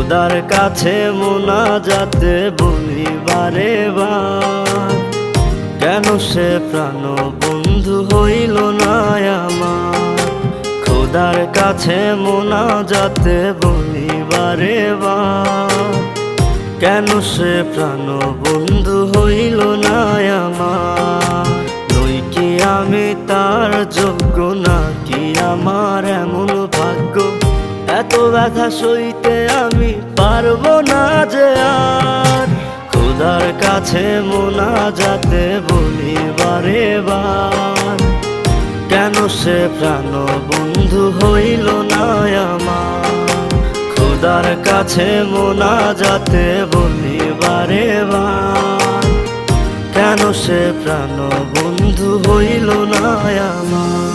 খোদার কাছে মোনাজাতে বলি বারে বার, কেন সে প্রাণ বন্ধু হইল না আমার। খোদার কাছে মোনাজাতে বলি বারে বার, কেন সে প্রাণ বন্ধু হইল না আমার। নই কি আমি তার যোগ্য, নাকি আমার এমন ভাগ্য, এত ব্যথা সইতে আমি পারবো না যে আর। খোদার কাছে মোনাজাতে বলি বারে বার, কেন সে প্রাণ বন্ধু হইল না আমার। খোদার কাছে মোনাজাতে বলি বারে বার, কেন সে প্রাণ বন্ধু হইল না আমার।